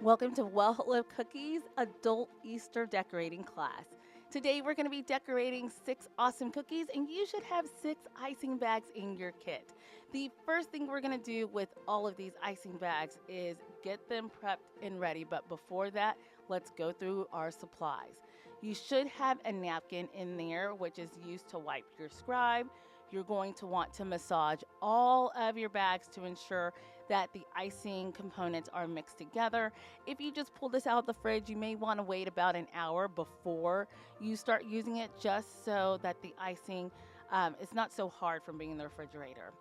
Welcome to Well Lived Cookies Adult Easter Decorating class. Today we're going to be decorating 6 awesome cookies, and you should have 6 icing bags in your kit. The first thing we're going to do with all of these icing bags is get them prepped and ready, but before that, let's go through our supplies. You should have a napkin in there, which is used to wipe your scribe. You're going to want to massage all of your bags to ensure that the icing components are mixed together. If you just pull this out of the fridge, you may want to wait about an hour before you start using it, just so that the icing is not so hard from being in the refrigerator.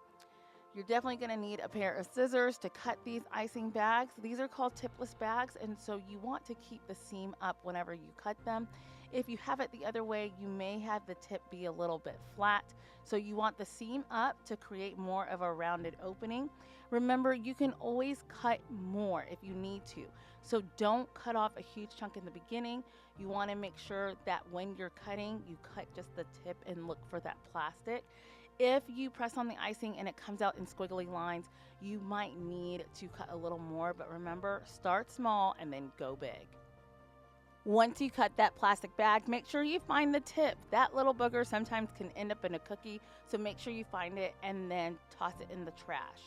You're definitely going to need a pair of scissors to cut these icing bags. These are called tipless bags, and so you want to keep the seam up whenever you cut them. If you have it the other way, you may have the tip be a little bit flat, so you want the seam up to create more of a rounded opening. Remember, you can always cut more if you need to, so don't cut off a huge chunk in the beginning. You want to make sure that when you're cutting, you cut just the tip and look for that plastic. If you press on the icing and it comes out in squiggly lines, you might need to cut a little more, but remember, start small and then go big. Once you cut that plastic bag, make sure you find the tip. That little booger sometimes can end up in a cookie, so make sure you find it and then toss it in the trash.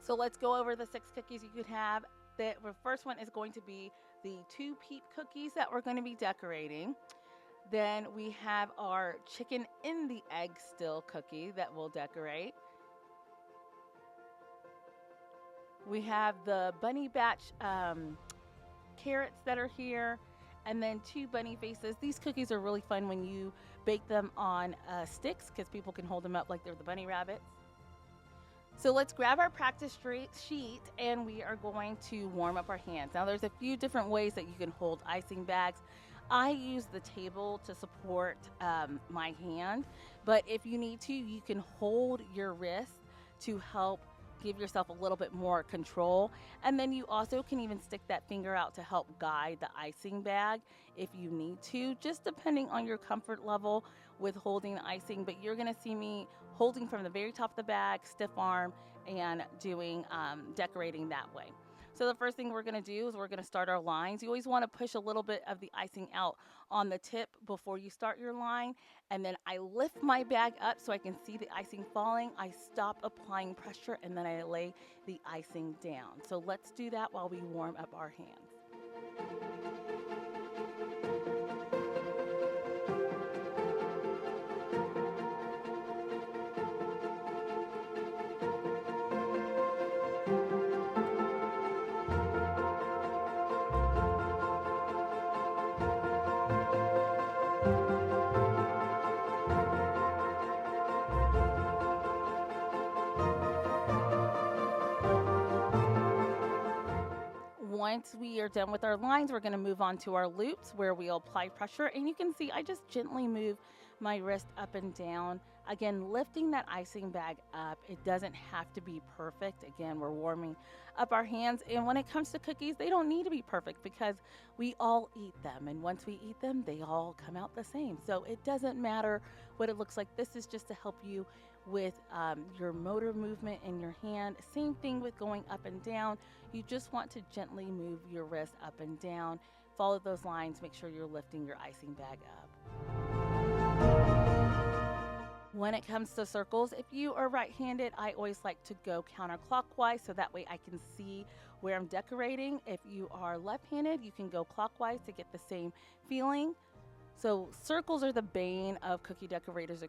So let's go over the 6 cookies you could have. The first one is going to be the 2 Peep cookies that we're going to be decorating. Then we have our chicken in the egg still cookie that we'll decorate. We have the bunny batch carrots that are here, and then 2 bunny faces. These cookies are really fun when you bake them on sticks, because people can hold them up like they're the bunny rabbits. So let's grab our practice sheet, and we are going to warm up our hands. Now there's a few different ways that you can hold icing bags. I use the table to support my hand, but if you need to, you can hold your wrist to help give yourself a little bit more control. And then you also can even stick that finger out to help guide the icing bag if you need to, just depending on your comfort level with holding the icing. But you're gonna see me holding from the very top of the bag, stiff arm, and doing decorating that way. So the first thing we're going to do is we're going to start our lines. You always want to push a little bit of the icing out on the tip before you start your line. And then I lift my bag up so I can see the icing falling. I stop applying pressure, and then I lay the icing down. So let's do that while we warm up our hands. Once we are done with our lines, we're going to move on to our loops where we'll apply pressure. And you can see I just gently move my wrist up and down. Again, lifting that icing bag up. It doesn't have to be perfect. Again, we're warming up our hands. And when it comes to cookies, they don't need to be perfect because we all eat them. And once we eat them, they all come out the same. So it doesn't matter what it looks like. This is just to help you with your motor movement in your hand. Same thing with going up and down. You just want to gently move your wrist up and down. Follow those lines. Make sure you're lifting your icing bag up. When it comes to circles, if you are right-handed, I always like to go counterclockwise so that way I can see where I'm decorating. If you are left-handed, you can go clockwise to get the same feeling. So circles are the bane of cookie decorators'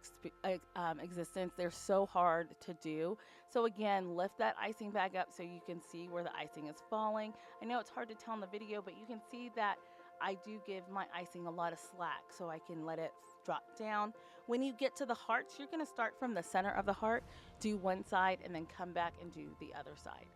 existence. They're so hard to do. So again, lift that icing bag up so you can see where the icing is falling. I know it's hard to tell in the video, but you can see that I do give my icing a lot of slack so I can let it drop down. When you get to the hearts, you're gonna start from the center of the heart, do one side, and then come back and do the other side.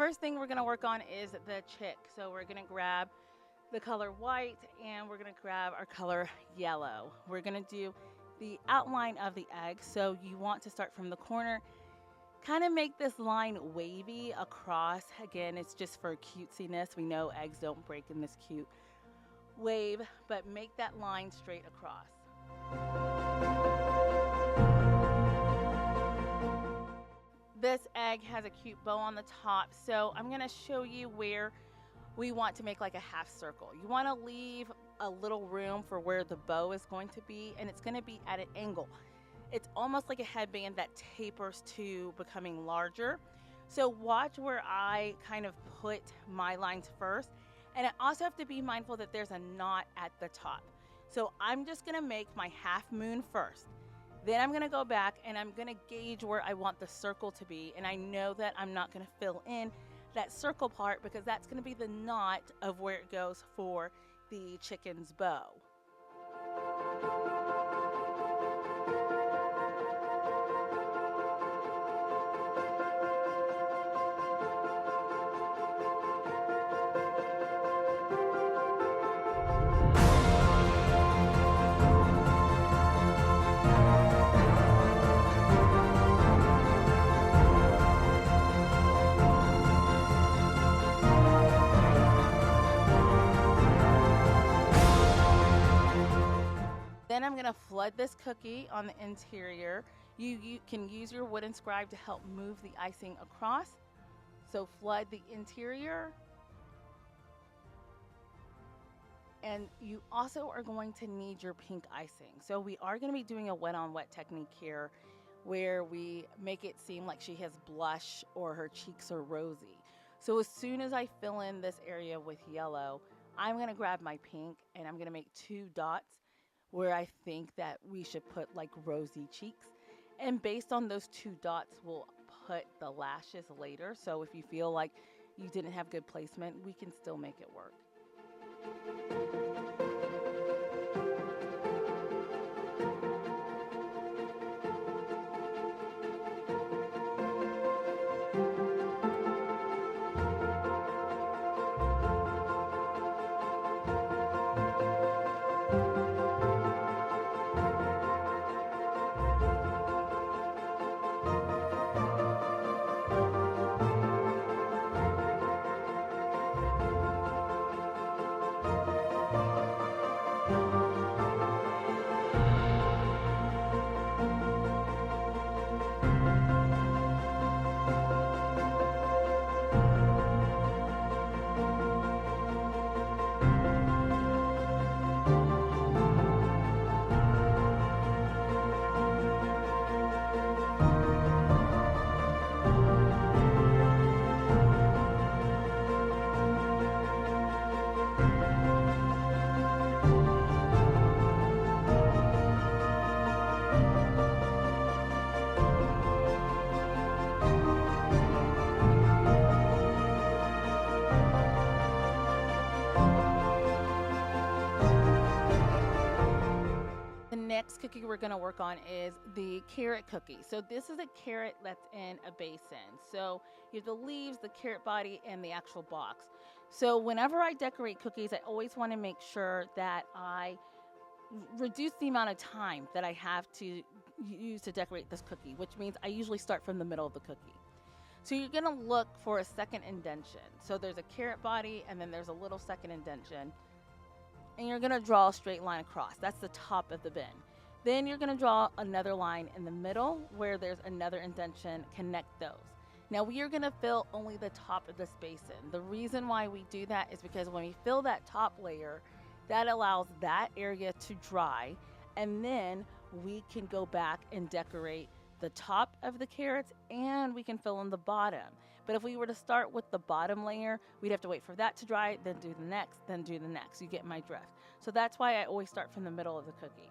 first thing we're going to work on is the chick. So we're going to grab the color white and we're going to grab our color yellow. We're going to do the outline of the egg. So you want to start from the corner, kind of make this line wavy across. Again, it's just for cutesiness. We know eggs don't break in this cute wave, but make that line straight across. This egg has a cute bow on the top, so I'm going to show you where we want to make like a half circle. You want to leave a little room for where the bow is going to be, and it's going to be at an angle. It's almost like a headband that tapers to becoming larger. So watch where I kind of put my lines first. And I also have to be mindful that there's a knot at the top. So I'm just going to make my half moon first. Then I'm going to go back and I'm going to gauge where I want the circle to be. And I know that I'm not going to fill in that circle part because that's going to be the knot of where it goes for the chicken's bow. Then I'm going to flood this cookie on the interior. You can use your wooden scribe to help move the icing across. So flood the interior. And you also are going to need your pink icing. So we are going to be doing a wet on wet technique here where we make it seem like she has blush or her cheeks are rosy. So as soon as I fill in this area with yellow, I'm going to grab my pink and I'm going to make 2 dots where I think that we should put like rosy cheeks. And based on those 2 dots, we'll put the lashes later. So if you feel like you didn't have good placement, we can still make it work. Next cookie we're going to work on is the carrot cookie. So this is a carrot that's in a basin. So you have the leaves, the carrot body, and the actual box. So whenever I decorate cookies, I always want to make sure that I reduce the amount of time that I have to use to decorate this cookie, which means I usually start from the middle of the cookie. So you're going to look for a second indentation. So there's a carrot body and then there's a little second indentation. And you're going to draw a straight line across. That's the top of the bin. Then you're going to draw another line in the middle where there's another indentation. Connect those. Now we are going to fill only the top of this basin. The reason why we do that is because when we fill that top layer, that allows that area to dry, and then we can go back and decorate the top of the carrots and we can fill in the bottom. But if we were to start with the bottom layer, we'd have to wait for that to dry, then do the next, then do the next. You get my drift. So that's why I always start from the middle of the cookie.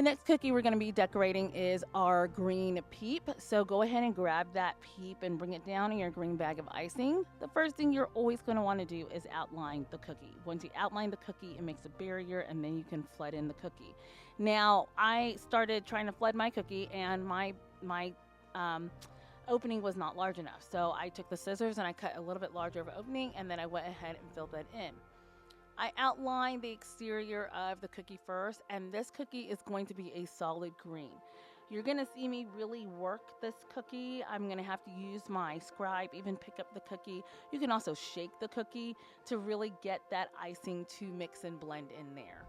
The next cookie we're going to be decorating is our green Peep. So go ahead and grab that Peep and bring it down in your green bag of icing. The first thing you're always going to want to do is outline the cookie. Once you outline the cookie, it makes a barrier and then you can flood in the cookie. Now, I started trying to flood my cookie and my opening was not large enough. So I took the scissors and I cut a little bit larger of an opening, and then I went ahead and filled that in. I outlined the exterior of the cookie first, and this cookie is going to be a solid green. You're going to see me really work this cookie. I'm going to have to use my scribe, even pick up the cookie. You can also shake the cookie to really get that icing to mix and blend in there.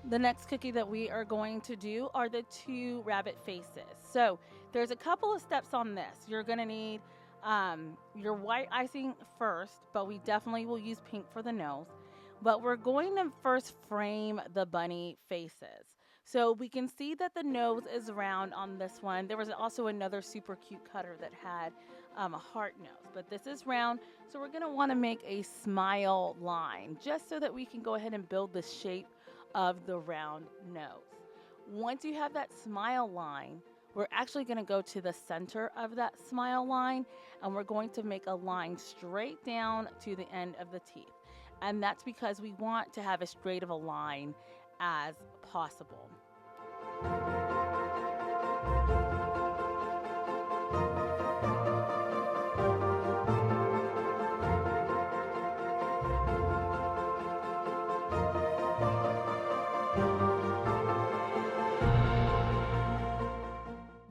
The next cookie that we are going to do are the 2 rabbit faces. So there's a couple of steps on this. You're going to need your white icing first, but we definitely will use pink for the nose. But we're going to first frame the bunny faces. So we can see that the nose is round on this one. There was also another super cute cutter that had a heart nose, but this is round. So we're going to want to make a smile line just so that we can go ahead and build the shape of the round nose. Once you have that smile line, we're actually going to go to the center of that smile line, and we're going to make a line straight down to the end of the teeth. And that's because we want to have as straight of a line as possible.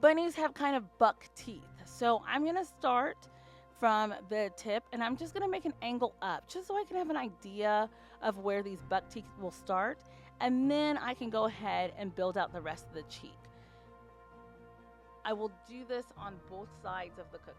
Bunnies have kind of buck teeth, so I'm going to start from the tip, and I'm just gonna make an angle up just so I can have an idea of where these buck teeth will start, and then I can go ahead and build out the rest of the cheek. I will do this on both sides of the cookie.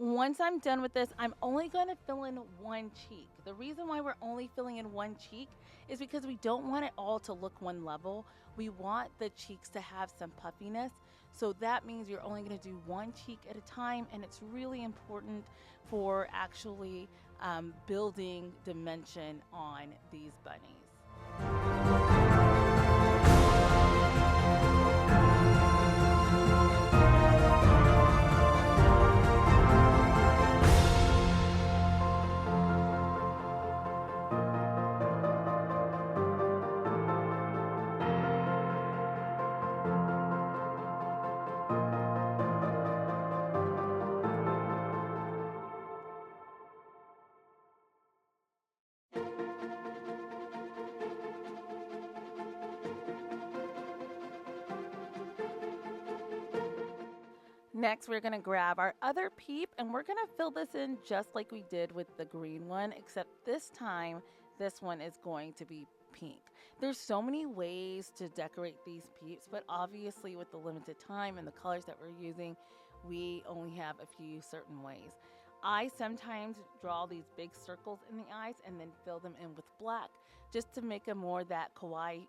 Once I'm done with this, I'm only going to fill in one cheek. The reason why we're only filling in one cheek is because we don't want it all to look one level. We want the cheeks to have some puffiness. So that means you're only going to do one cheek at a time, and it's really important for actually building dimension on these bunnies. Next, we're going to grab our other Peep, and we're going to fill this in just like we did with the green one, except this time, this one is going to be pink. There's so many ways to decorate these Peeps, but obviously with the limited time and the colors that we're using, we only have a few certain ways. I sometimes draw these big circles in the eyes and then fill them in with black just to make a more that kawaii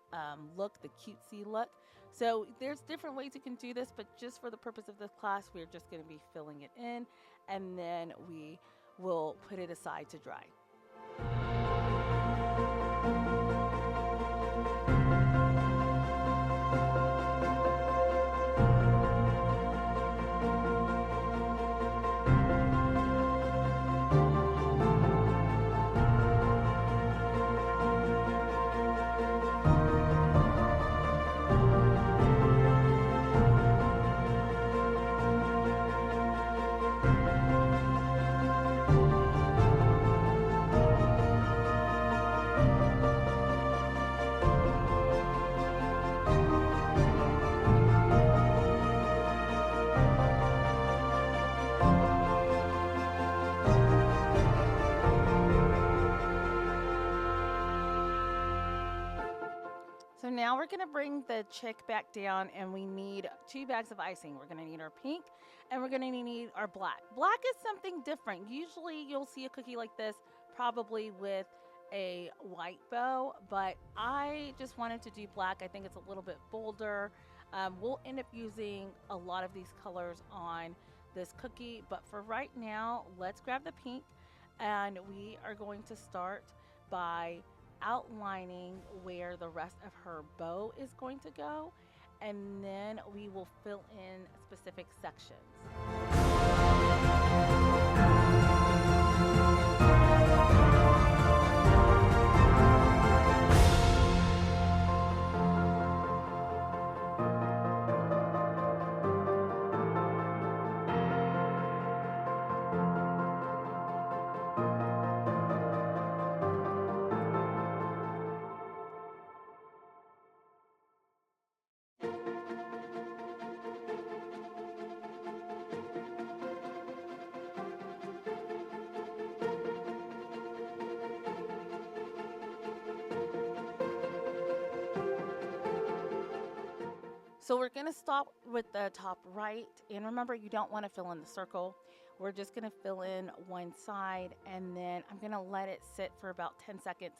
look, the cutesy look. So there's different ways you can do this, but just for the purpose of this class, we're just going to be filling it in, and then we will put it aside to dry. So now we're gonna bring the chick back down, and we need 2 bags of icing. We're gonna need our pink, and we're gonna need our black. Black is something different. Usually you'll see a cookie like this probably with a white bow, but I just wanted to do black. I think it's a little bit bolder. We'll end up using a lot of these colors on this cookie, but for right now, let's grab the pink, and we are going to start by outlining where the rest of her bow is going to go, and then we will fill in specific sections. So we're going to stop with the top right, and remember, you don't want to fill in the circle. We're just going to fill in one side, and then I'm going to let it sit for about 10 seconds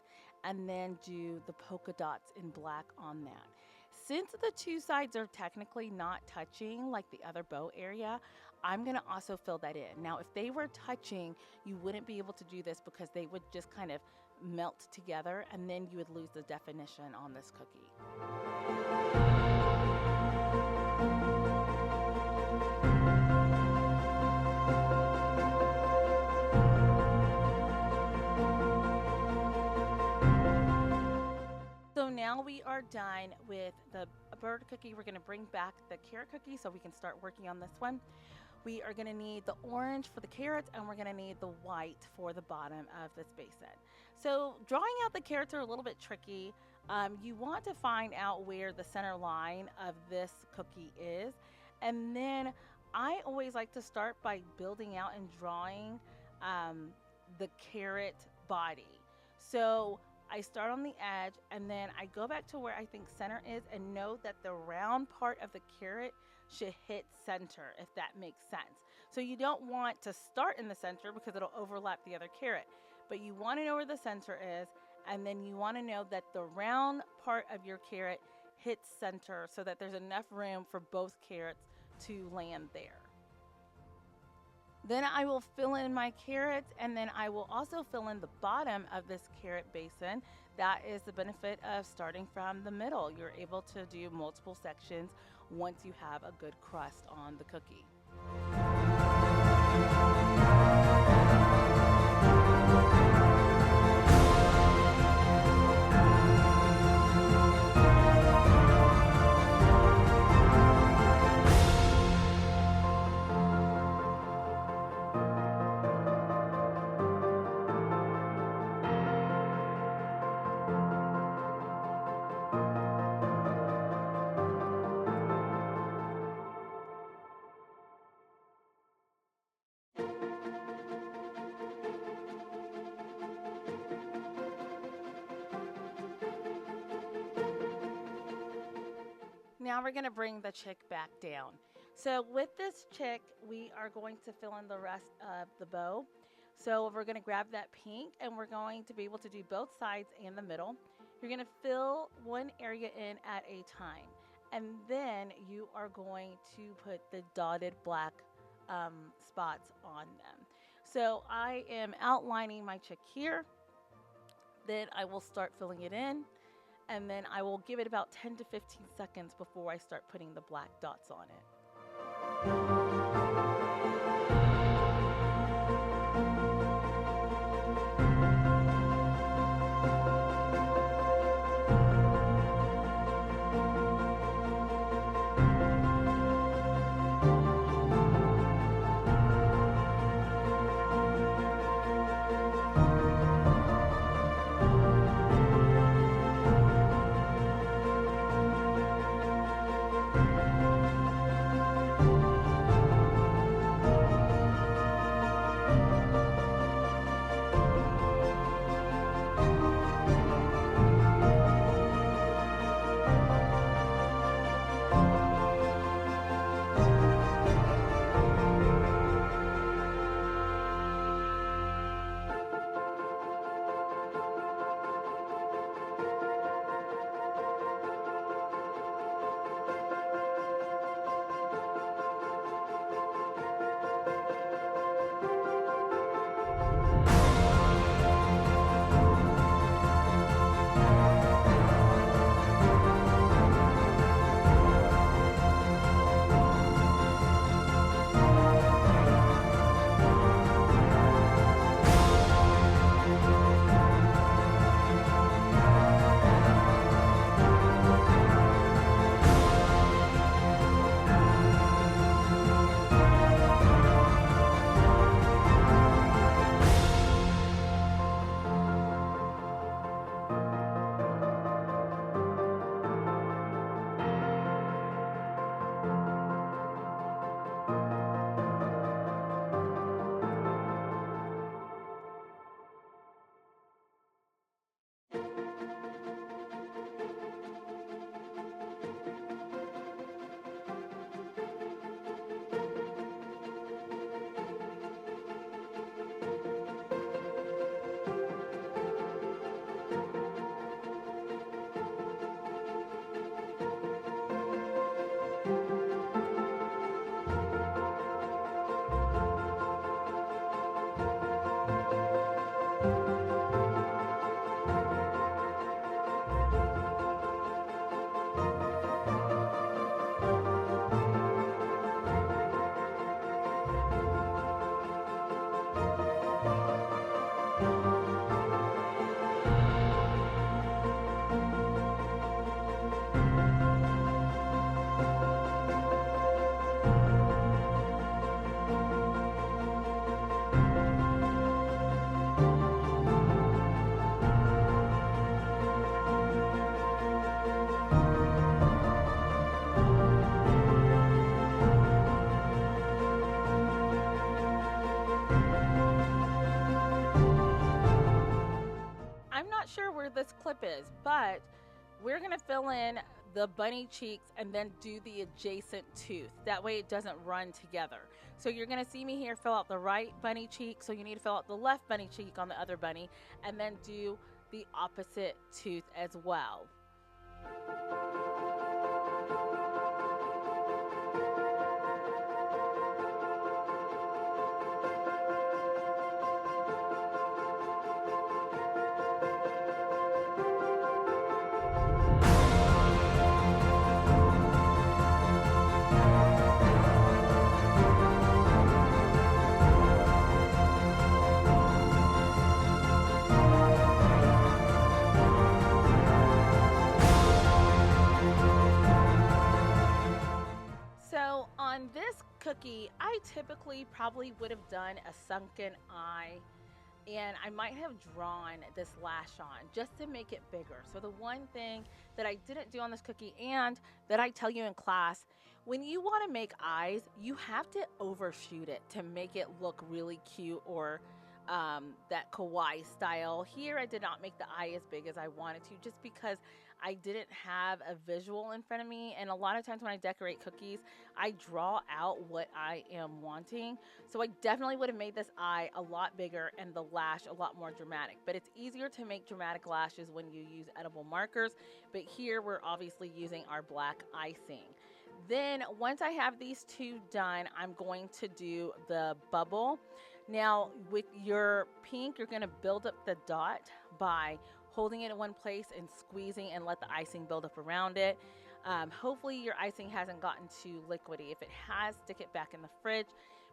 and then do the polka dots in black on that. Since the 2 sides are technically not touching like the other bow area, I'm going to also fill that in. Now, if they were touching, you wouldn't be able to do this because they would just kind of melt together, and then you would lose the definition on this cookie. So now we are done with the bird cookie. We're going to bring back the carrot cookie so we can start working on this one. We are going to need the orange for the carrots, and we're going to need the white for the bottom of this basin. So drawing out the carrots are a little bit tricky. You want to find out where the center line of this cookie is. And then I always like to start by building out and drawing the carrot body. So I start on the edge, and then I go back to where I think center is, and know that the round part of the carrot should hit center, if that makes sense. So you don't want to start in the center because it'll overlap the other carrot, but you want to know where the center is, and then you want to know that the round part of your carrot hits center so that there's enough room for both carrots to land there. Then I will fill in my carrots, and then I will also fill in the bottom of this carrot basin. That is the benefit of starting from the middle. You're able to do multiple sections once you have a good crust on the cookie. Now we're going to bring the chick back down. So with this chick, we are going to fill in the rest of the bow. So we're going to grab that pink, and we're going to be able to do both sides and the middle. You're going to fill one area in at a time, and then you are going to put the dotted black spots on them. So I am outlining my chick here. Then I will start filling it in, and then I will give it about 10 to 15 seconds before I start putting the black dots on it. this clip is, but we're gonna fill in the bunny cheeks and then do the adjacent tooth. That way it doesn't run together. So you're gonna see me here fill out the right bunny cheek, so you need to fill out the left bunny cheek on the other bunny, and then do the opposite tooth as well. So on this cookie, I typically probably would have done a sunken eye, and I might have drawn this lash on just to make it bigger. So the one thing that I didn't do on this cookie, and that I tell you in class, when you want to make eyes, you have to overshoot it to make it look really cute, or that kawaii style. Here I did not make the eye as big as I wanted to, just because I didn't have a visual in front of me. And a lot of times when I decorate cookies, I draw out what I am wanting. So I definitely would have made this eye a lot bigger and the lash a lot more dramatic. But it's easier to make dramatic lashes when you use edible markers. But here we're obviously using our black icing. Then once I have these two done, I'm going to do the bubble. Now with your pink, you're gonna build up the dot by holding it in one place and squeezing, and let the icing build up around it. Hopefully your icing hasn't gotten too liquidy. If it has, stick it back in the fridge.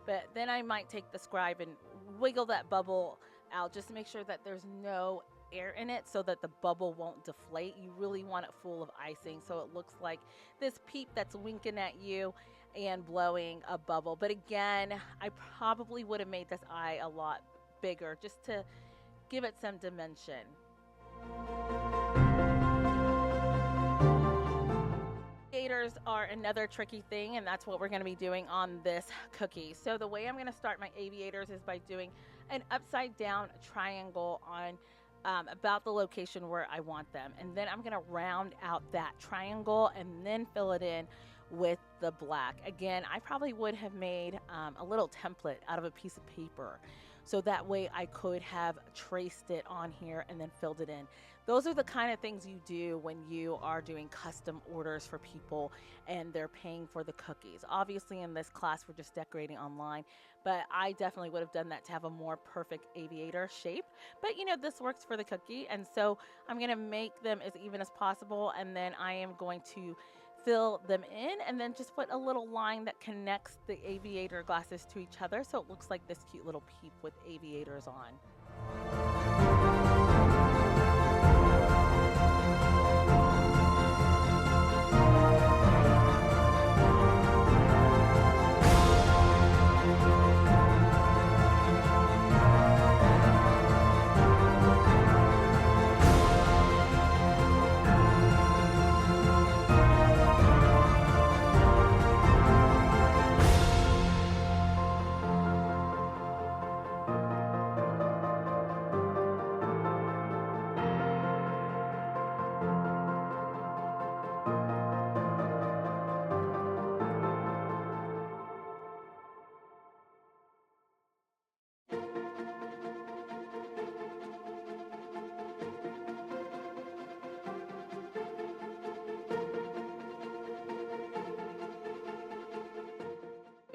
But then I might take the scribe and wiggle that bubble out just to make sure that there's no air in it, so that the bubble won't deflate. You really want it full of icing so it looks like this Peep that's winking at you and blowing a bubble. But again, I probably would have made this eye a lot bigger just to give it some dimension. Aviators are another tricky thing, and that's what we're going to be doing on this cookie. So the way I'm going to start my aviators is by doing an upside down triangle on about the location where I want them, and then I'm going to round out that triangle and then fill it in with the black. Again, I probably would have made a little template out of a piece of paper, so that way I could have traced it on here and then filled it in. Those are the kind of things you do when you are doing custom orders for people and they're paying for the cookies. Obviously in this class we're just decorating online, but I definitely would have done that to have a more perfect aviator shape. But you know, this works for the cookie, and so I'm going to make them as even as possible, and then I am going to fill them in and then just put a little line that connects the aviator glasses to each other, so it looks like this cute little Peep with aviators on.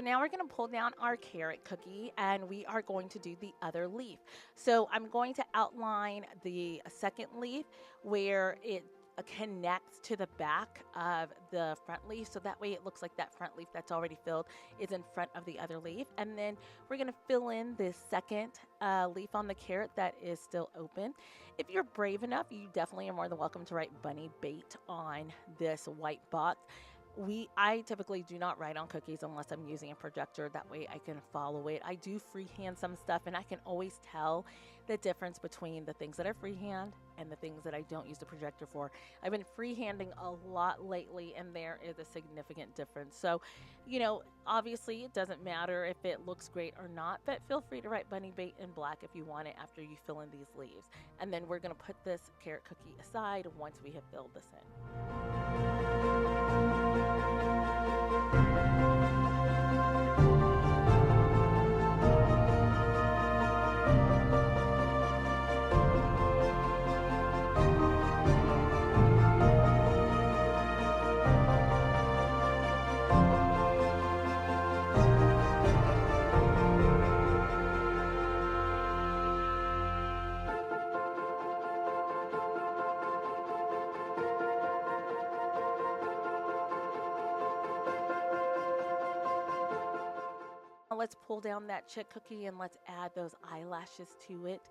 Now we're going to pull down our carrot cookie, and we are going to do the other leaf. So I'm going to outline the second leaf where it connects to the back of the front leaf, so that way it looks like that front leaf that's already filled is in front of the other leaf. And then we're going to fill in the second leaf on the carrot that is still open. If you're brave enough, you definitely are more than welcome to write bunny bait on this white box. I typically do not write on cookies unless I'm using a projector. That way I can follow it. I do freehand some stuff, and I can always tell the difference between the things that I freehand and the things that I don't use the projector for. I've been freehanding a lot lately, and there is a significant difference. So, obviously it doesn't matter if it looks great or not, but feel free to write bunny bait in black if you want it after you fill in these leaves. And then we're going to put this carrot cookie aside once we have filled this in. Let's pull down that chick cookie and let's add those eyelashes to it.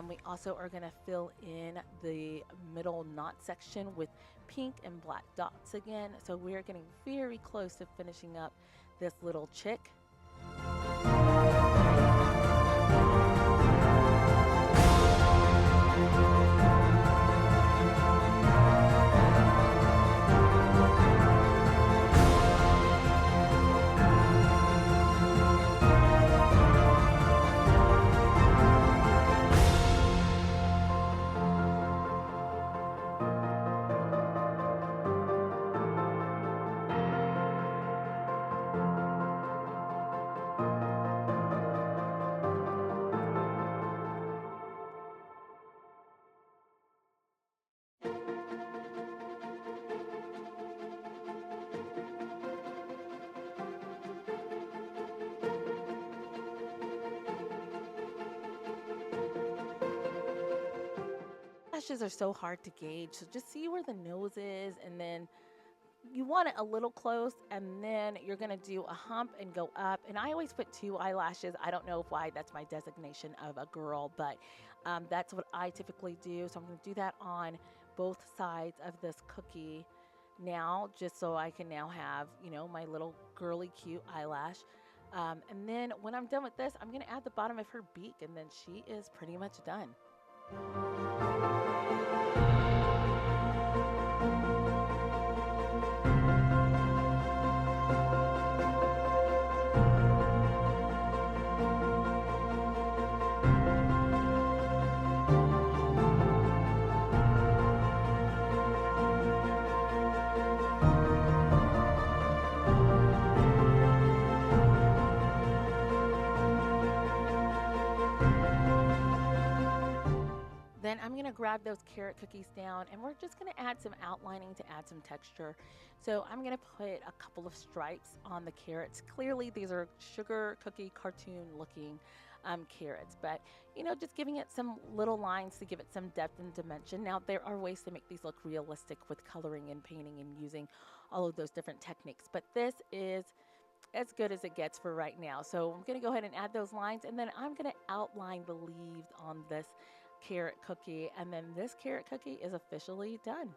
We also are going to fill in the middle knot section with pink and black dots again. So we're getting very close to finishing up this little chick. Lashes are so hard to gauge, so just see where the nose is, and then you want it a little close, and then you're going to do a hump and go up. And I always put 2 eyelashes. I don't know why that's my designation of a girl, but that's what I typically do. So I'm going to do that on both sides of this cookie now, just so I can now have, my little girly cute eyelash. And then when I'm done with this, I'm going to add the bottom of her beak, and then she is pretty much done. Then I'm going to grab those carrot cookies down, and we're just going to add some outlining to add some texture. So I'm going to put a couple of stripes on the carrots. Clearly these are sugar cookie cartoon looking carrots, but just giving it some little lines to give it some depth and dimension. Now there are ways to make these look realistic with coloring and painting and using all of those different techniques, but this is as good as it gets for right now. So I'm going to go ahead and add those lines, and then I'm going to outline the leaves on this carrot cookie, and then this carrot cookie is officially done.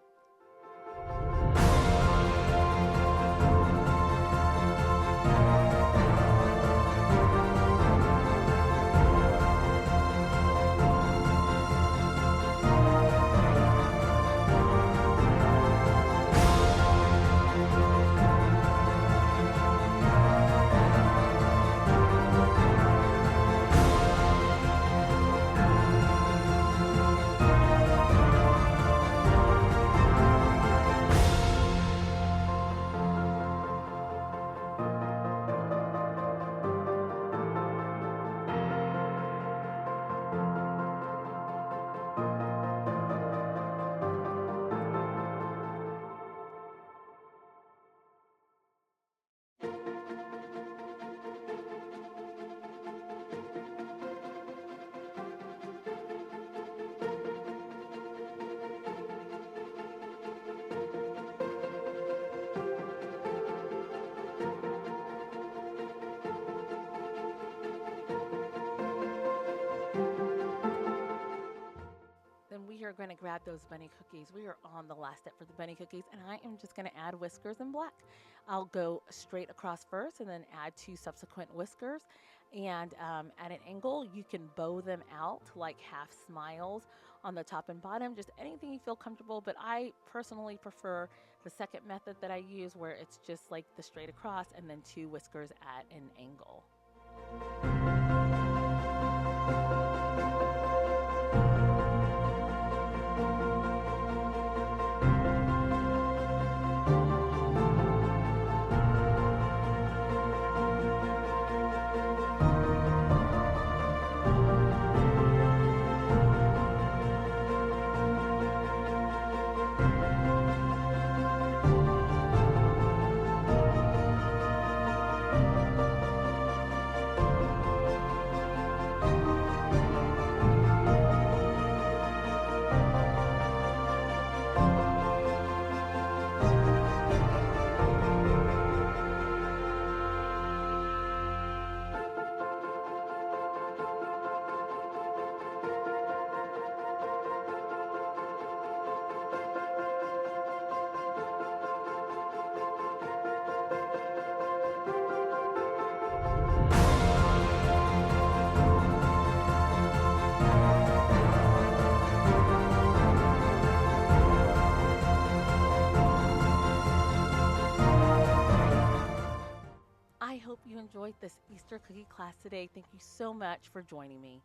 going to grab those bunny cookies. We are on the last step for the bunny cookies, and I am just going to add whiskers in black. I'll go straight across first and then add 2 subsequent whiskers. And at an angle, you can bow them out like half smiles on the top and bottom, just anything you feel comfortable. But I personally prefer the second method that I use, where it's just like the straight across and then 2 whiskers at an angle. I hope you enjoyed this Easter cookie class today. Thank you so much for joining me.